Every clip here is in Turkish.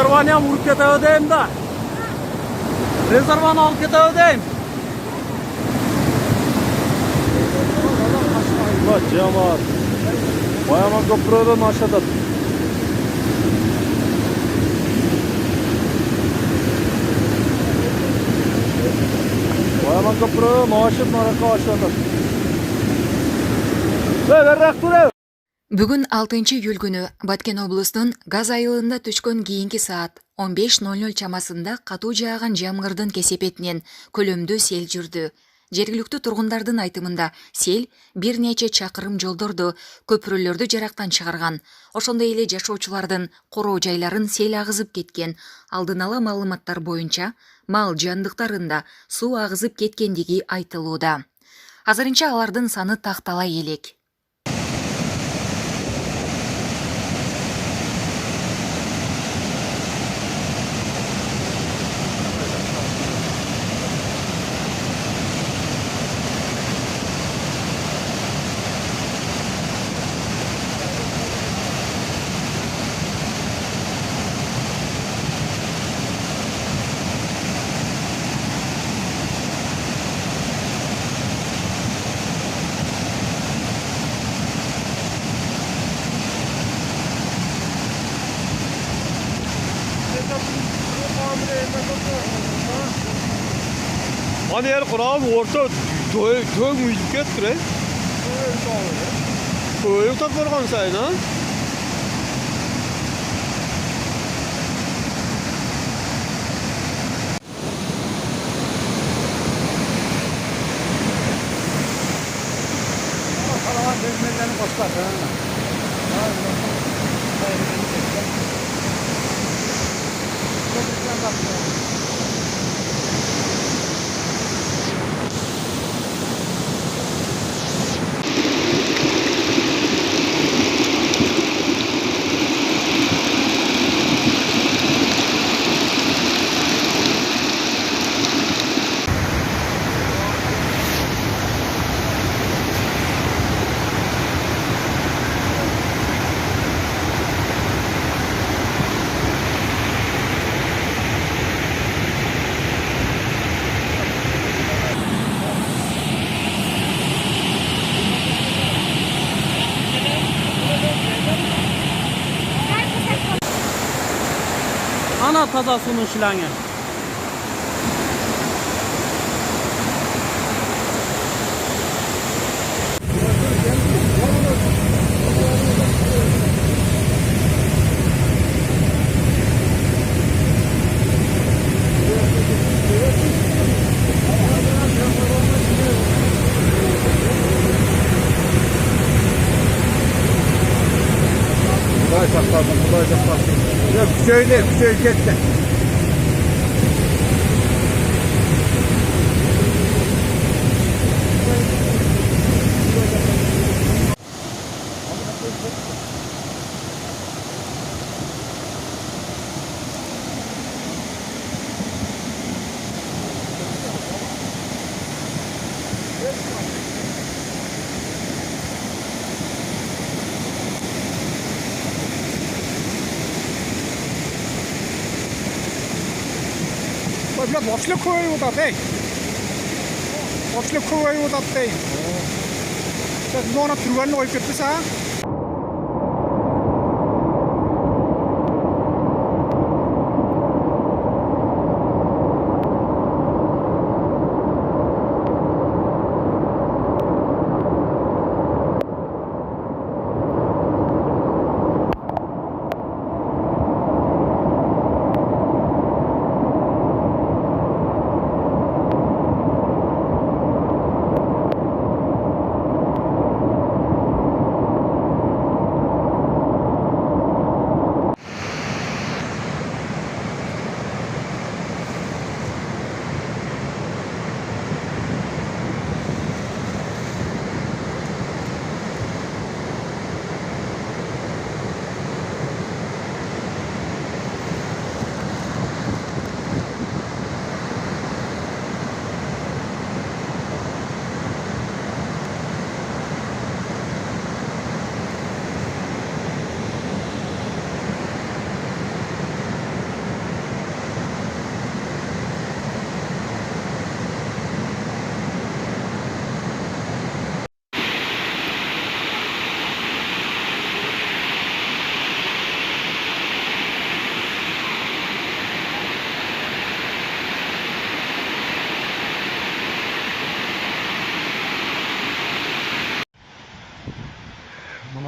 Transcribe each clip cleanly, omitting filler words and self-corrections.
Rezervanı ham urib ketaverdim da. Rezervanı olib ketaverdim. Allah cemaat. Bayaman köprüden aşağıda. Bayaman köprüden aşağıda. Бүгін 6-июль күні Баткен облысының Газ айылында түшкөн кийинки саат 15:00 чамасында катуу жааган жамгырдын кесепетинен көлөмдүү сел жүрдү. Жергиликтүү тургундардын айтымында сел бир нече чакырым жолдорду, көпүрөлөрдү жарактан чыгарган. Ошондой эле жашоочулардын короо жайларын сел агызып кеткен. Алдын ала маалыматтар боюнча мал жандыктарында суу агызып кеткендиги айтылууда. Азырынча алардын саны тактала элек. Hani yer kurağın orta tök müzik ettir. Öyle takırgan sen ha? Kalağa bezmelerini başlar. Ana taza sunun şilange. Kolay saklasın. Yok söyleyecekler. Boşluk koyuyor da bey. Boşluk koyuyor da bey. Sen ona turbanı koyup gitmişsin.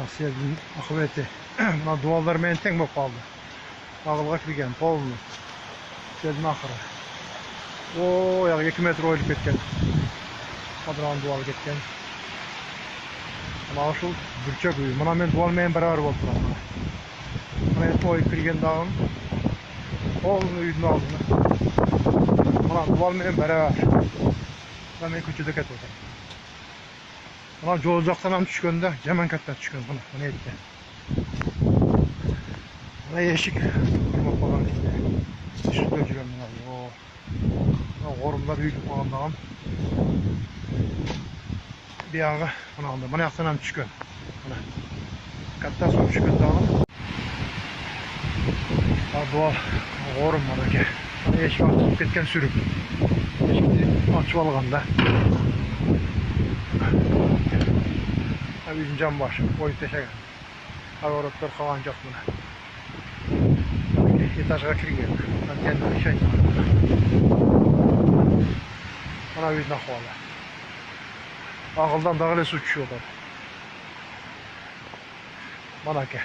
Selin akıbeti. Buna duvarlar meni teң boп kaldı. Ağılga kirgen, polnu. Selin akırı. O ya 2 metre oyulup ketken. Kadran duvar ketken. Mana uşul bürçek uyu. Mana men duvar meni beraber bolup turam. Mana et oyup kirgen dağın. Polnu uyudun aldığını. Mana duvar meni beraber. Mana men köçüde ketip oturam. Mana jol jaktan ham түшкөндө жаман катта түшкөн мына. Мына этте. Мына эшик курмап калган эте. Түшүндө жүрөм мына. Мына орундар үйүлүп калгандагам. Биягы мына мына жактан ham түшкөн. Мына. Катта суу түшкөн дагы. Або орун бар экен. Мына эшик ачылып кеткен сүрүп. Эшикти ачып алганда. Bizim cam başı, boyut teşekkür. Avarotlar kalan çok buna. Etaja kirgen. Ben kendime şey. Bana bir nakvala. Ağıldan dağılı su düşüyorlar. Bana ki.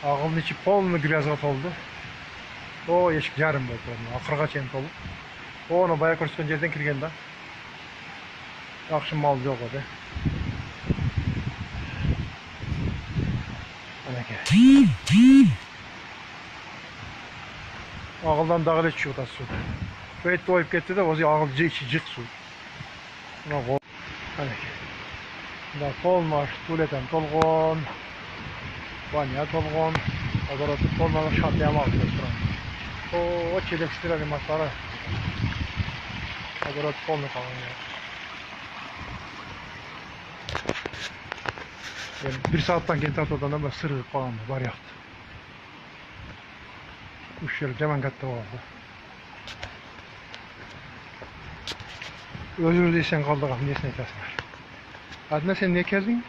Ağılın içi polunu grazat oldu. O eşik yarım oldu. Akırga çent oldu. Onu bayağı koştuğun yerden kirgen de. Akşam mal yok oldu. Ağıldan dağılı çıkıyor da su. Böyle doyup gitti de o zaman ağıl cık su. Buna kol. Bunda kol var, tuvaleten tolgon. Banya tolgon. Odaratı tolmadan şantiyama aldı. O çelek stirali masları. Odaratı tolma kalan ya. Yani 1 saatten kendi odadan da sırrı falan var yaktı. Uç yeri hemen katta vardı. Özür dileysen kaldı kalın, nesine itersin? Adına sen ne geldin?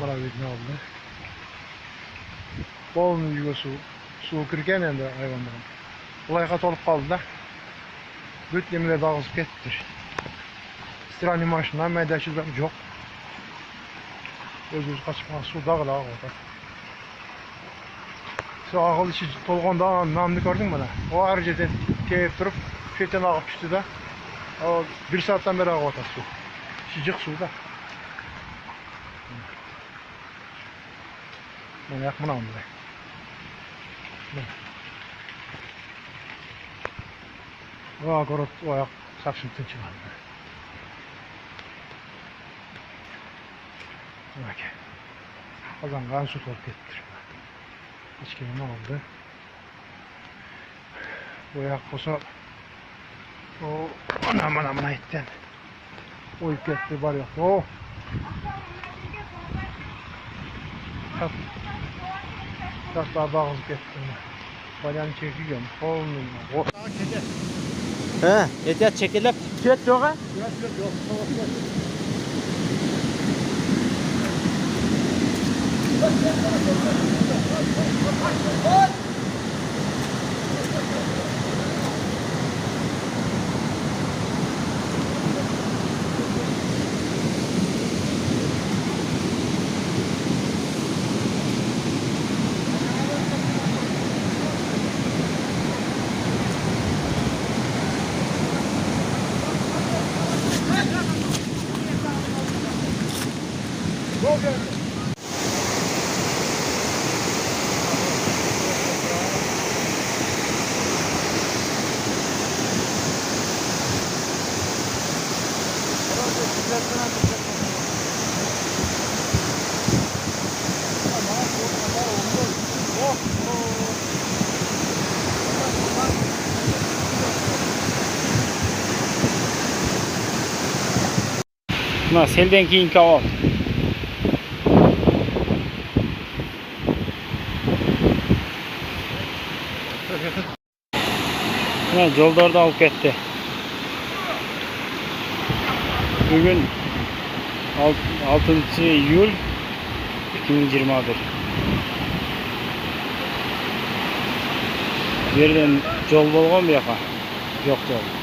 Bana bir ne oldu? Bolun uyuyor su kirken endi hayvanların. Ulayga tolup kaldı da. Büt yemiler dağılıp kettir. Stirani maşına meydaşıdan yok. Özümüz kaçıp su dağıla orada. Şu ağıl içi tolğanda namını gördün mü bana? O harcadan teyip durup şeytan ağıp düştü de. O 1 saatten beri ağıp atar su. Sıcak su da. Ben yak bunu aldım. O agorot o ayak sakşıntın çıkardı. Bak. Kazangan su tolp ettir. Hiç kimin oldu. Bu ayak olsa o anam etten. Oyup gitti var yok. O. Tatlar bağızıp gitti. Balyanı çekiyorum. Olmuyor. O. Ha, ehtiyat çekilip tüet yok ha? Yok. Mına selden keyinki ahval. Mına joldardy alıp ketdi. Bugün 6 iyul 2021. Bu yerden jol bolgon bu yaka? Yok jol.